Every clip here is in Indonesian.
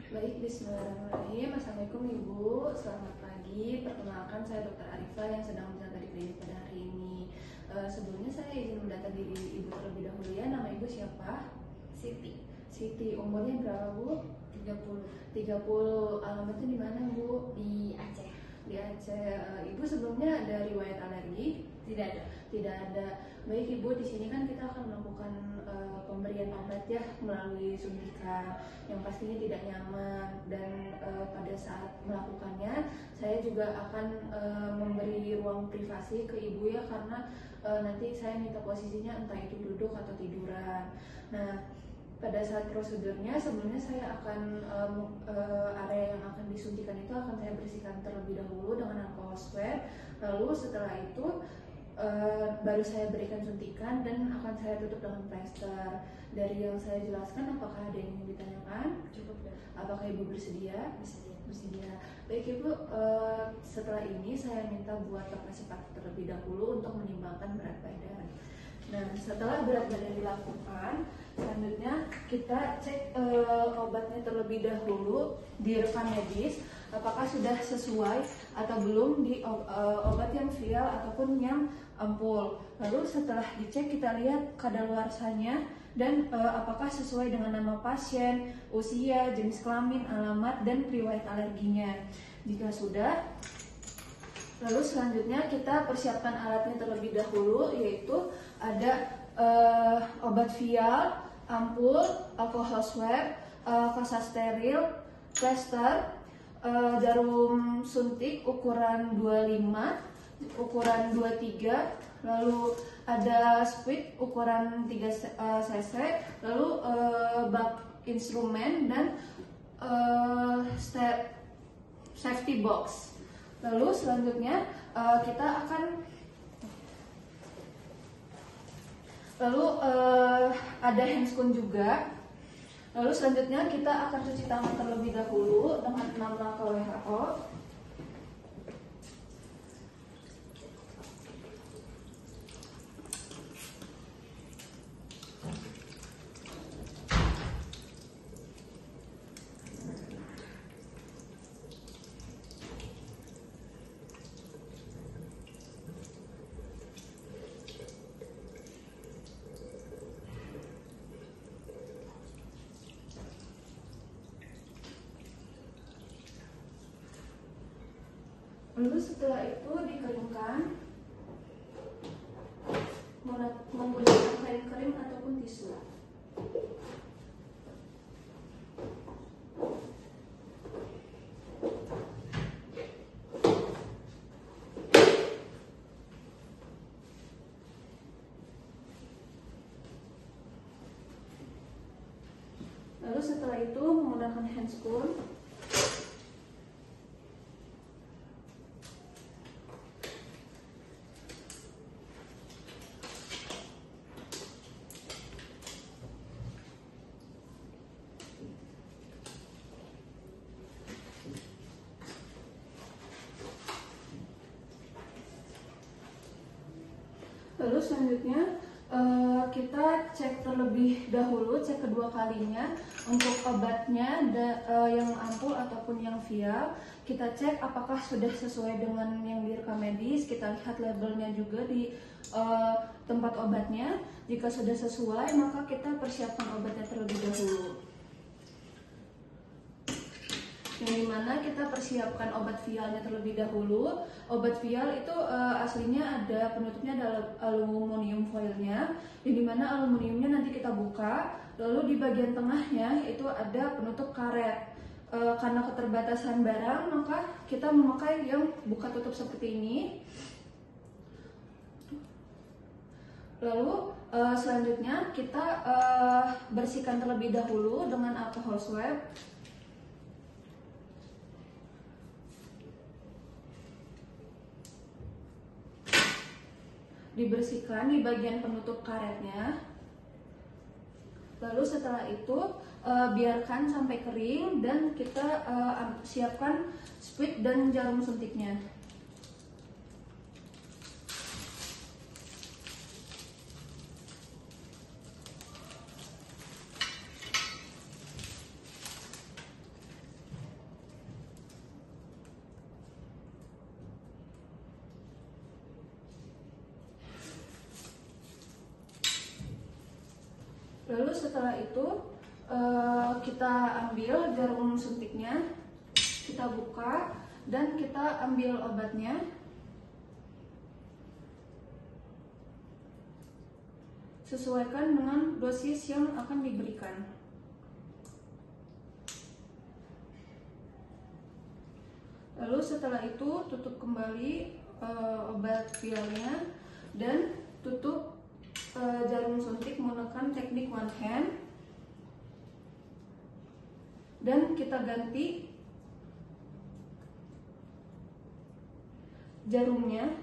Baik, bismillahirrahmanirrahim. Assalamualaikum Ibu, selamat pagi. Perkenalkan, saya Dr. Arifah yang sedang menjaga di klinik pada hari ini. Sebelumnya saya izin mendata diri Ibu terlebih dahulu ya. Nama Ibu siapa? Siti. Siti. Umurnya berapa Bu? 30. 30. Alamatnya di mana Bu? Di Aceh. Di Aceh. Ibu sebelumnya ada riwayat alergi? Tidak ada. Tidak ada. Baik Ibu, di sini kan kita akan melakukan pemberian obat ya melalui suntikan yang pastinya tidak nyaman, dan pada saat melakukannya saya juga akan memberi ruang privasi ke Ibu ya, karena nanti saya minta posisinya entah itu duduk atau tiduran. Nah, pada saat prosedurnya sebelumnya saya akan area yang akan disuntikan itu akan saya bersihkan terlebih dahulu dengan alkohol swab. Lalu setelah itu baru saya berikan suntikan dan akan saya tutup dengan plester. Dari yang saya jelaskan, apakah ada yang ingin ditanyakan? Cukup ya. Apakah Ibu bersedia? Bersedia. Bersedia. Baik Ibu, setelah ini saya minta buat lepas cepat terlebih dahulu untuk menimbangkan berat badan. Nah, setelah berat badan dilakukan, selanjutnya kita cek obatnya terlebih dahulu di rekam medis, apakah sudah sesuai atau belum di obat yang vial ataupun yang ampul. Lalu setelah dicek kita lihat kadaluarsanya dan apakah sesuai dengan nama pasien, usia, jenis kelamin, alamat, dan riwayat alerginya. Jika sudah, lalu selanjutnya kita persiapkan alatnya terlebih dahulu, yaitu ada obat vial, ampul, alkohol swab, kasa steril, plester, jarum suntik ukuran 25, ukuran 23, lalu ada squid ukuran 3 cc, lalu bak instrumen dan safety box. Lalu selanjutnya kita akan ada handscoon juga. Lalu selanjutnya kita akan cuci tangan terlebih dahulu dengan 6 langkah WHO. Lalu setelah itu dikeringkan menggunakan kain kering ataupun tisu. Lalu setelah itu menggunakan handscoon lalu selanjutnya kita cek terlebih dahulu, cek kedua kalinya untuk obatnya yang ampul ataupun yang vial. Kita cek apakah sudah sesuai dengan yang direkam medis. Kita lihat labelnya juga di tempat obatnya. Jika sudah sesuai, maka kita persiapkan obatnya terlebih dahulu, yang dimana kita persiapkan obat vialnya terlebih dahulu. Obat vial itu aslinya ada penutupnya, adalah aluminium foilnya, yang dimana aluminiumnya nanti kita buka, lalu di bagian tengahnya itu ada penutup karet. Karena keterbatasan barang, maka kita memakai yang buka tutup seperti ini. Lalu selanjutnya kita bersihkan terlebih dahulu dengan alkohol swab. Dibersihkan di bagian penutup karetnya. Lalu setelah itu biarkan sampai kering dan kita siapkan squid dan jarum suntiknya. Lalu setelah itu kita ambil jarum suntiknya, kita buka dan kita ambil obatnya. Sesuaikan dengan dosis yang akan diberikan. Lalu setelah itu tutup kembali obat vialnya dan tutup jarum suntik menggunakan teknik one hand, dan kita ganti jarumnya.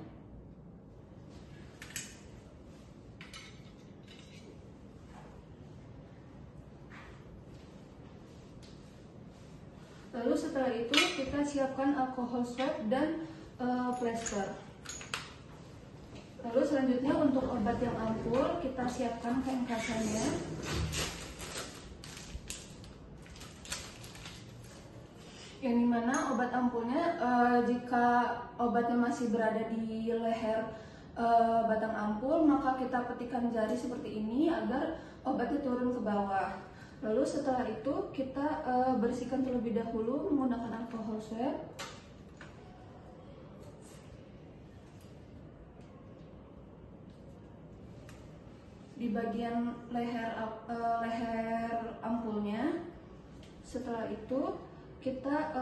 Lalu setelah itu kita siapkan alkohol swab dan plester. Lalu selanjutnya untuk obat yang ampul kita siapkan kain kasarnya. Yang dimana obat ampulnya jika obatnya masih berada di leher batang ampul, maka kita petikan jari seperti ini agar obatnya turun ke bawah. Lalu setelah itu kita bersihkan terlebih dahulu menggunakan alkohol swab. Di bagian leher ampulnya. Setelah itu kita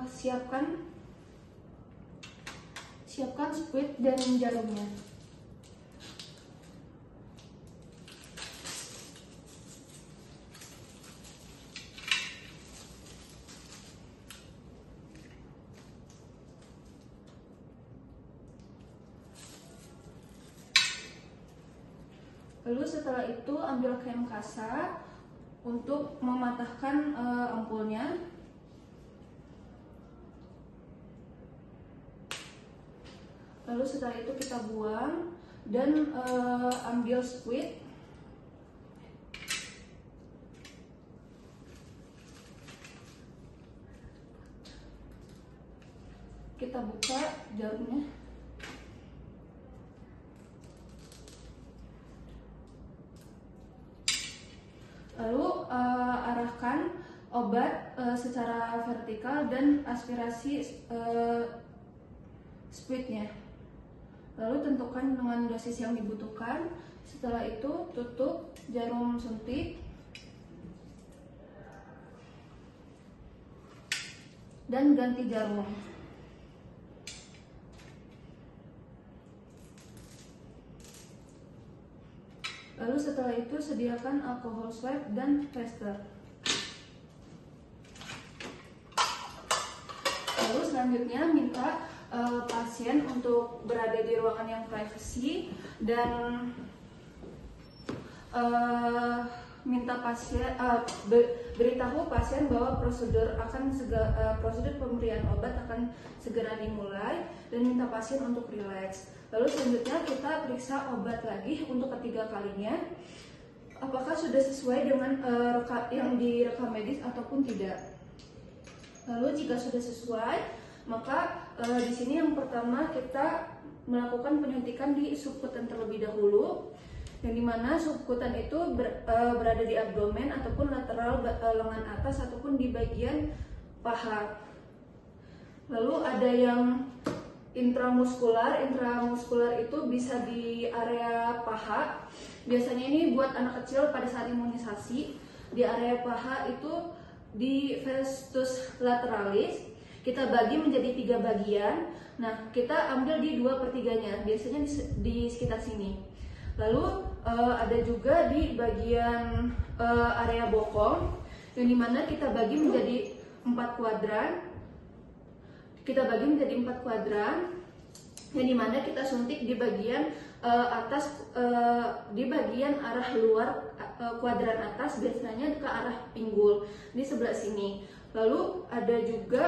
siapkan spuit dan jarumnya. Lalu setelah itu ambil kain kasa untuk mematahkan ampulnya. Lalu setelah itu kita buang dan ambil squid. Kita buka jarumnya. Lalu arahkan obat secara vertikal dan aspirasi squidnya. Lalu tentukan dengan dosis yang dibutuhkan. Setelah itu tutup jarum suntik dan ganti jarum. Lalu setelah itu sediakan alkohol swab dan plester. Lalu selanjutnya minta pasien untuk berada di ruangan yang privacy dan minta pasien beritahu pasien bahwa prosedur pemberian obat akan segera dimulai dan minta pasien untuk rileks. Lalu selanjutnya kita periksa obat lagi untuk ketiga kalinya, apakah sudah sesuai dengan yang direkam medis ataupun tidak. Lalu jika sudah sesuai, maka di sini yang pertama kita melakukan penyuntikan di subkutan terlebih dahulu, yang dimana subkutan itu berada di abdomen ataupun lateral lengan atas ataupun di bagian paha. Lalu ada yang intramuskular itu bisa di area paha. Biasanya ini buat anak kecil pada saat imunisasi. Di area paha itu di vastus lateralis. Kita bagi menjadi 3 bagian. Nah, kita ambil di 2/3-nya, biasanya di sekitar sini. Lalu ada juga di bagian area bokong, yang dimana kita bagi menjadi 4 kuadran. Yang dimana kita suntik di bagian atas, di bagian arah luar kuadran atas, biasanya ke arah pinggul di sebelah sini. Lalu ada juga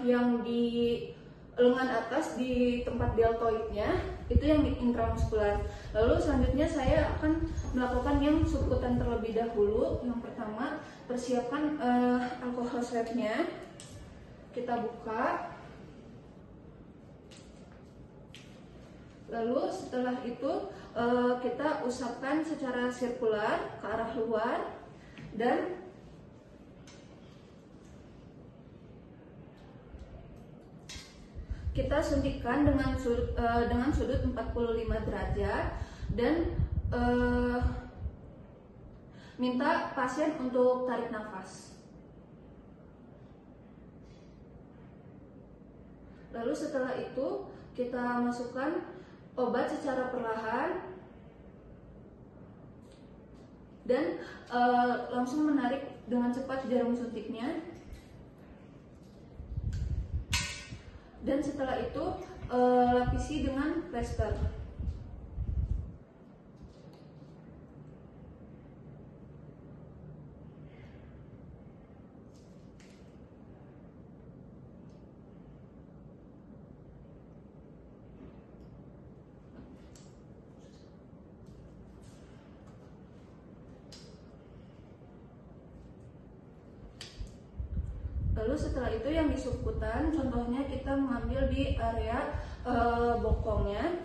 yang di lengan atas di tempat deltoidnya, itu yang intramuskular. Lalu selanjutnya saya akan melakukan yang subkutan terlebih dahulu. Yang pertama, persiapkan alkohol swabnya. Kita buka. Lalu setelah itu kita usapkan secara sirkular ke arah luar dan kita suntikkan dengan sudut 45 derajat dan minta pasien untuk tarik nafas. Lalu setelah itu kita masukkan obat secara perlahan dan langsung menarik dengan cepat jarum suntiknya. Dan setelah itu lapisi dengan plester. Lalu setelah itu yang di subkutan, contohnya kita mengambil di area bokongnya,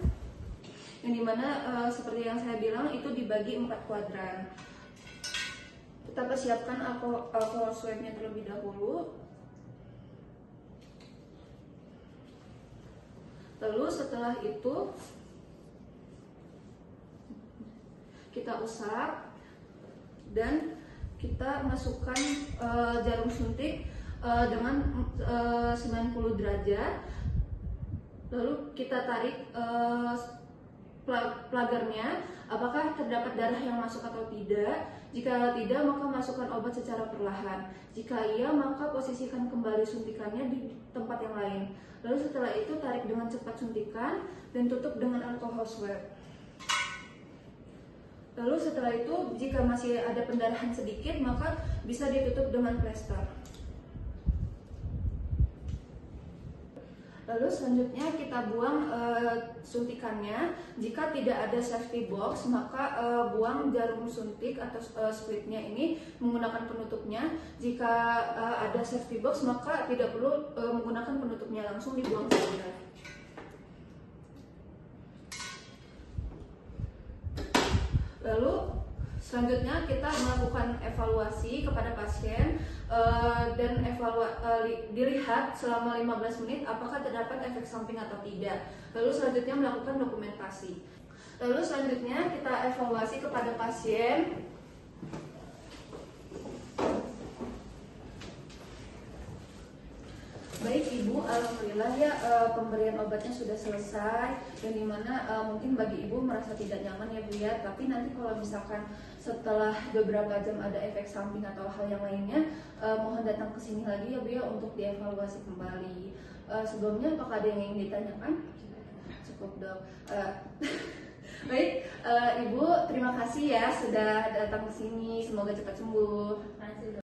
yang dimana seperti yang saya bilang itu dibagi 4 kuadran. Kita persiapkan alkohol swabnya terlebih dahulu. Lalu setelah itu kita usap dan kita masukkan jarum suntik dengan 90 derajat. Lalu kita tarik plagernya, apakah terdapat darah yang masuk atau tidak. Jika tidak, maka masukkan obat secara perlahan. Jika iya, maka posisikan kembali suntikannya di tempat yang lain. Lalu setelah itu tarik dengan cepat suntikan dan tutup dengan alkohol swab. Lalu setelah itu jika masih ada pendarahan sedikit, maka bisa ditutup dengan plester. Lalu selanjutnya kita buang suntikannya. Jika tidak ada safety box, maka buang jarum suntik atau splitnya ini menggunakan penutupnya. Jika ada safety box, maka tidak perlu menggunakan penutupnya, langsung dibuang saja. Lalu selanjutnya kita melakukan evaluasi kepada pasien dan dilihat selama 15 menit apakah terdapat efek samping atau tidak. Lalu selanjutnya melakukan dokumentasi. Lalu selanjutnya kita evaluasi kepada pasien. Baik Ibu, alhamdulillah ya pemberian obatnya sudah selesai, yang dimana mungkin bagi Ibu merasa tidak nyaman ya Bu ya. Tapi nanti kalau misalkan setelah beberapa jam ada efek samping atau hal yang lainnya, mohon datang ke sini lagi ya Bu ya untuk dievaluasi kembali. Sebelumnya apakah ada yang ingin ditanyakan? Cukup dok. Baik Ibu, terima kasih ya sudah datang ke sini. Semoga cepat sembuh.